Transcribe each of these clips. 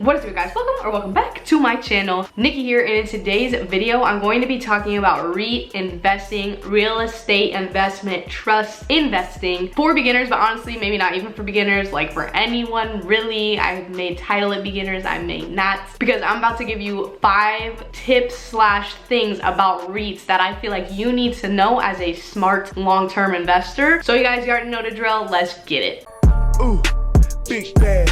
What is good, guys? Welcome back to my channel. Nikki here, and in today's video I'm going to be talking about REIT investing, real estate investment, trust investing for beginners, but honestly maybe not even for beginners, like for anyone really. I may title it beginners, I may not, because I'm about to give you 5 tips slash things about REITs that I feel like you need to know as a smart long-term investor. So you guys, you already know the drill. Let's get it. Ooh, big bad.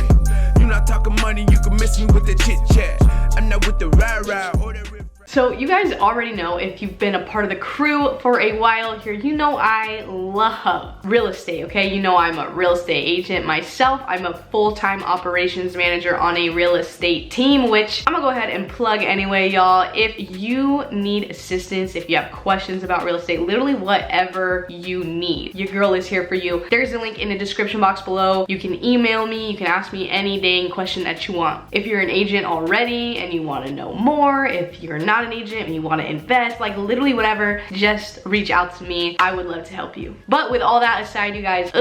Not talking money, you can miss me with the chit chat. I'm not with the rah-rah or the riff. So you guys already know, if you've been a part of the crew for a while here, you know I love real estate, okay? You know I'm a real estate agent myself. I'm a full-time operations manager on a real estate team, which I'm gonna go ahead and plug anyway, y'all. If you need assistance, if you have questions about real estate, literally whatever you need, your girl is here for you. There's a link in the description box below. You can email me, you can ask me any dang question that you want. If you're an agent already and you wanna know more, if you're not an agent and you want to invest, like literally whatever, just reach out to me. I would love to help you. But with all that aside, you guys,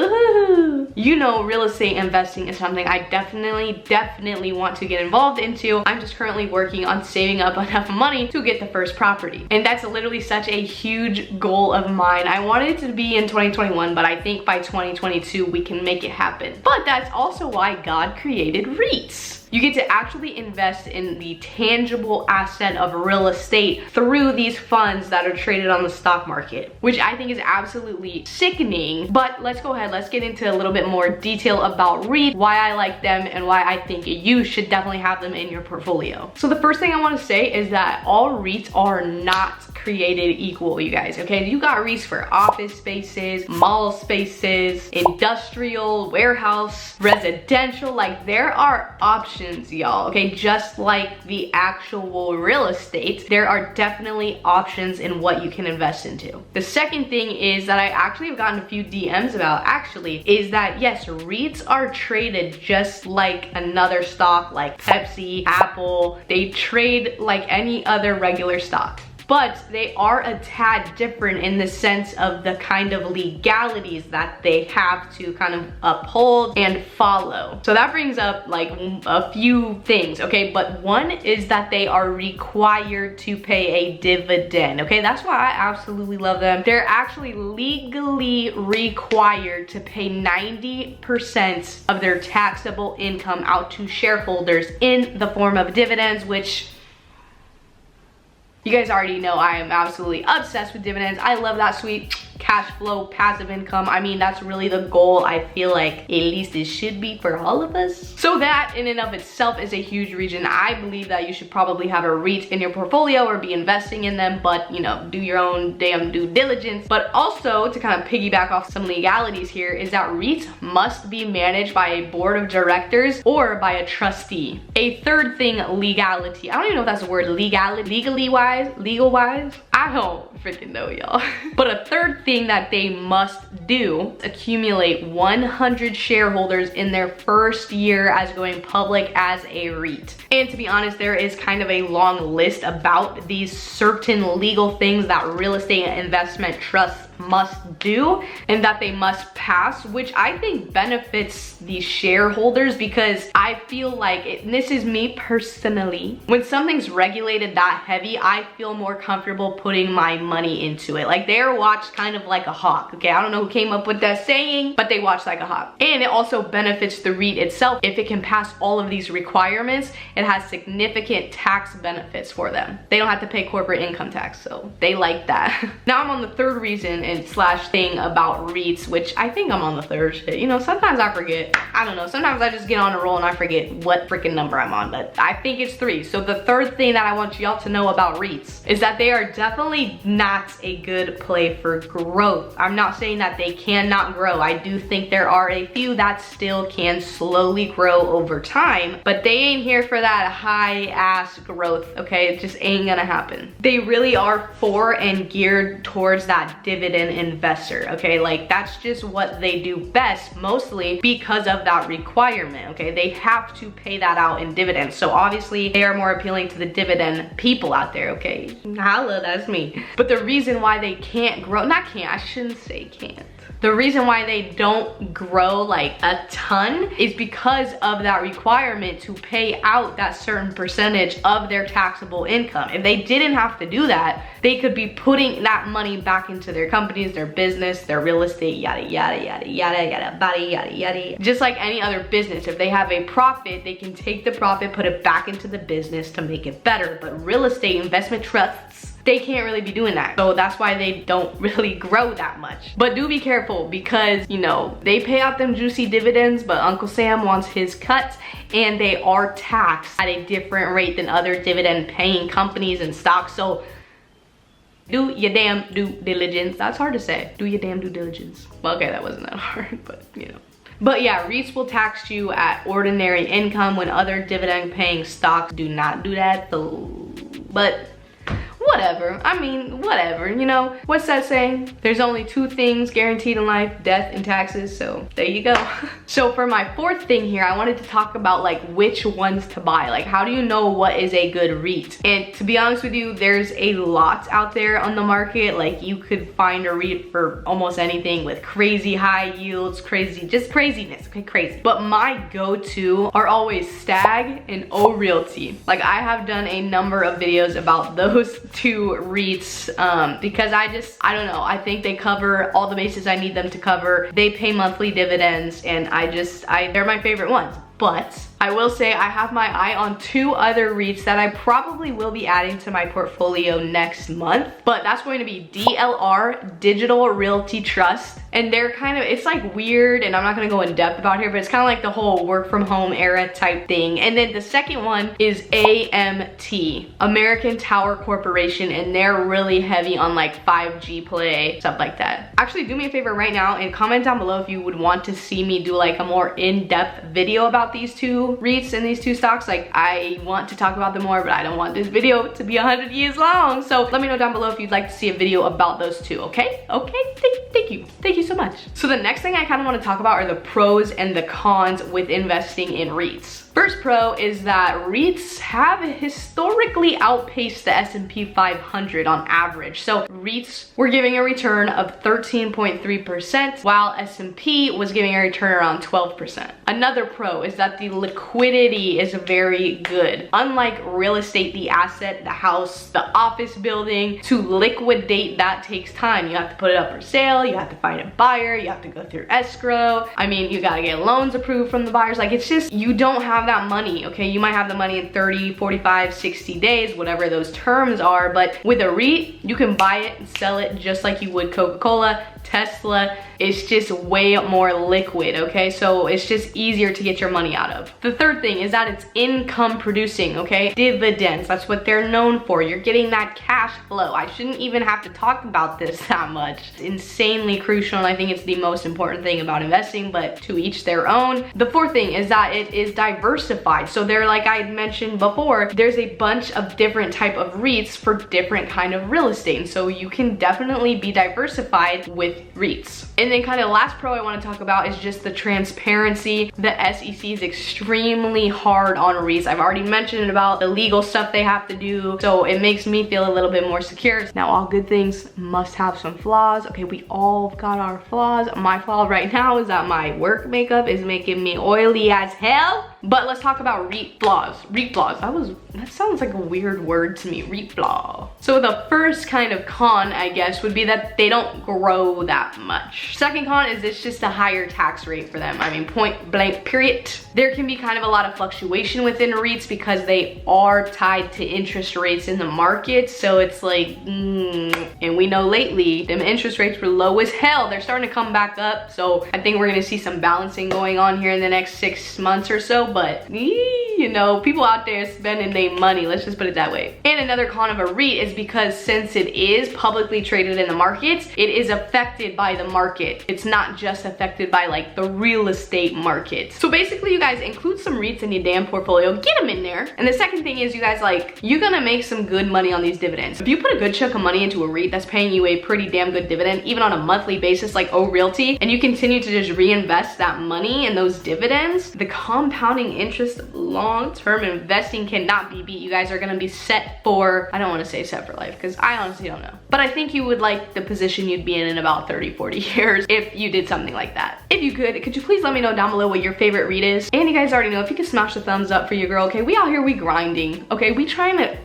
you know real estate investing is something I definitely want to get involved into. I'm just currently working on saving up enough money to get the first property, and that's literally such a huge goal of mine. I wanted it to be in 2021, but I think by 2022 we can make it happen. But that's also why God created REITs. You get to actually invest in the tangible asset of real estate through these funds that are traded on the stock market, which I think is absolutely sickening. But let's go ahead, let's get into a little bit more detail about REIT, why I like them, and why I think you should definitely have them in your portfolio. So the first thing I want to say is that all REITs are not created equal, you guys, okay? You got REITs for office spaces, mall spaces, industrial, warehouse, residential, like there are options, y'all, okay? Just like the actual real estate, there are definitely options in what you can invest into. The second thing is that I actually have gotten a few DMs about actually is that yes, REITs are traded just like another stock, like Pepsi, Apple. They trade like any other regular stock, but they are a tad different in the sense of the kind of legalities that they have to kind of uphold and follow. So that brings up like a few things, okay? But one is that they are required to pay a dividend, okay? That's why I absolutely love them. They're actually legally required to pay 90% of their taxable income out to shareholders in the form of dividends, which you guys already know I am absolutely obsessed with dividends. I love that sweet cash flow, passive income. I mean, that's really the goal. I feel like at least it should be for all of us. So that in and of itself is a huge reason I believe that you should probably have a REIT in your portfolio or be investing in them, but you know, do your own damn due diligence. But also to kind of piggyback off some legalities here is that REITs must be managed by a board of directors or by a trustee. A third thing, legality. I don't even know if that's a word, legal wise. I don't freaking know, y'all. But a third thing that they must do, accumulate 100 shareholders in their first year as going public as a REIT. And to be honest, there is kind of a long list about these certain legal things that real estate investment trusts must do and that they must pass, which I think benefits the shareholders, because I feel like and this is me personally, when something's regulated that heavy, I feel more comfortable putting my money into it. Like they're watched kind of like a hawk, okay? I don't know who came up with that saying, but they watch like a hawk. And it also benefits the REIT itself. If it can pass all of these requirements, it has significant tax benefits for them. They don't have to pay corporate income tax, so they like that. Now I'm on the third reason and slash thing about REITs, which I think I'm on the third shit. You know, sometimes I forget. I don't know. Sometimes I just get on a roll and I forget what freaking number I'm on, but I think it's 3. So the third thing that I want y'all to know about REITs is that they are definitely not a good play for growth. I'm not saying that they cannot grow. I do think there are a few that still can slowly grow over time, but they ain't here for that high ass growth, okay? It just ain't gonna happen. They really are for and geared towards that dividend investor, okay? Like that's just what they do best, mostly because of that requirement, okay? They have to pay that out in dividends. So obviously they are more appealing to the dividend people out there, okay? Holla, that's me. But the reason why they can't grow, I shouldn't say can't. The reason why they don't grow like a ton is because of that requirement to pay out that certain percentage of their taxable income. If they didn't have to do that, they could be putting that money back into their companies, their business, their real estate, yada, yada, yada, yada, yada, body, yada, yada. Just like any other business, if they have a profit, they can take the profit, put it back into the business to make it better. But real estate investment trusts, they can't really be doing that. So that's why they don't really grow that much. But do be careful because, you know, they pay out them juicy dividends, but Uncle Sam wants his cut, and they are taxed at a different rate than other dividend paying companies and stocks. So do your damn due diligence. That's hard to say. Do your damn due diligence. Well, okay, that wasn't that hard, but you know. But yeah, REITs will tax you at ordinary income when other dividend paying stocks do not do that. So, but whatever, I mean, whatever, you know? What's that saying? There's only two things guaranteed in life, death and taxes, so there you go. So for my fourth thing here, I wanted to talk about like which ones to buy. Like, how do you know what is a good REIT? And to be honest with you, there's a lot out there on the market. Like, you could find a REIT for almost anything with crazy high yields, just craziness, okay, crazy. But my go-to are always Stag and O Realty. Like, I have done a number of videos about those two REITs because I don't know, I think they cover all the bases I need them to cover. They pay monthly dividends, and they're my favorite ones. But I will say I have my eye on two other REITs that I probably will be adding to my portfolio next month. But that's going to be DLR, Digital Realty Trust. And they're kind of, it's like weird, and I'm not gonna go in depth about here, but it's kind of like the whole work from home era type thing. And then the second one is AMT, American Tower Corporation, and they're really heavy on like 5G play, stuff like that. Actually, do me a favor right now and comment down below if you would want to see me do like a more in-depth video about these two REITs and these two stocks. Like, I want to talk about them more, but I don't want this video to be 100 years long. So let me know down below if you'd like to see a video about those two, okay? Okay, thank you so much. So the next thing I kind of want to talk about are the pros and the cons with investing in REITs. First pro is that REITs have historically outpaced the S&P 500 on average. So REITs were giving a return of 13.3%, while S&P was giving a return around 12%. Another pro is that the liquidity is very good. Unlike real estate, the asset, the house, the office building, to liquidate that takes time. You have to put it up for sale, you have to find a buyer, you have to go through escrow. I mean, you gotta get loans approved from the buyers. Like, it's just, you don't have that money, okay? You might have the money in 30, 45, 60 days, whatever those terms are, but with a REIT, you can buy it and sell it just like you would Coca-Cola, Tesla. It's just way more liquid, okay? So it's just easier to get your money out of. The third thing is that it's income producing, okay? Dividends, that's what they're known for. You're getting that cash flow. I shouldn't even have to talk about this that much. It's insanely crucial, and I think it's the most important thing about investing, but to each their own. The fourth thing is that it is diversified. So there, like I had mentioned before, there's a bunch of different type of REITs for different kind of real estate. And so you can definitely be diversified with REITs. And then kind of last pro I want to talk about is just the transparency. The SEC is extremely hard on REITs. I've already mentioned about the legal stuff they have to do, so it makes me feel a little bit more secure. Now, all good things must have some flaws. Okay, we all got our flaws. My flaw right now is that my work makeup is making me oily as hell. But let's talk about REIT flaws. REIT flaws. That sounds like a weird word to me. REIT flaw. So the first kind of con, I guess, would be that they don't grow that much. Second con is it's just a higher tax rate for them. I mean, point blank period. There can be kind of a lot of fluctuation within REITs because they are tied to interest rates in the market. So it's like, and we know lately, them interest rates were low as hell. They're starting to come back up. So I think we're gonna see some balancing going on here in the next 6 months or so. But you know, people out there spending their money, let's just put it that way. And another con of a REIT is because since it is publicly traded in the markets, it is affected by the market. It's not just affected by like the real estate market. So basically, you guys, include some REITs in your damn portfolio, get them in there. And the second thing is, you guys, like, you're gonna make some good money on these dividends. If you put a good chunk of money into a REIT that's paying you a pretty damn good dividend, even on a monthly basis like O Realty, and you continue to just reinvest that money in those dividends, the compounding compounding interest of long-term investing cannot be beat. You guys are gonna be set for, I don't wanna say set for life, because I honestly don't know. But I think you would like the position you'd be in about 30, 40 years if you did something like that. If you could you please let me know down below what your favorite REIT is? And you guys already know, if you could smash the thumbs up for your girl, okay? We out here, we grinding, okay? We trying to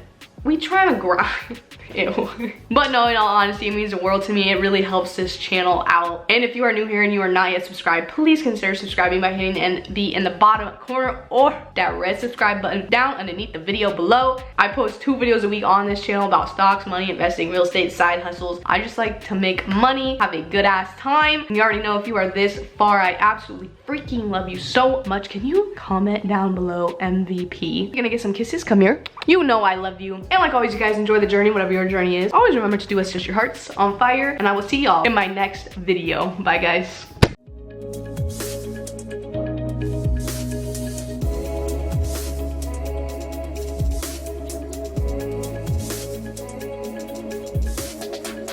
grind. Ew. But no, in all honesty, it means the world to me. It really helps this channel out. And if you are new here and you are not yet subscribed, please consider subscribing by hitting the in the bottom corner or that red subscribe button down underneath the video below. I post 2 videos a week on this channel about stocks, money, investing, real estate, side hustles. I just like to make money, have a good ass time. And you already know, if you are this far, I absolutely freaking love you so much. Can you comment down below MVP? You're gonna get some kisses. Come here. You know I love you. And like always, you guys enjoy the journey, whatever your journey is. Always remember to do what's just your heart's on fire. And I will see y'all in my next video. Bye, guys.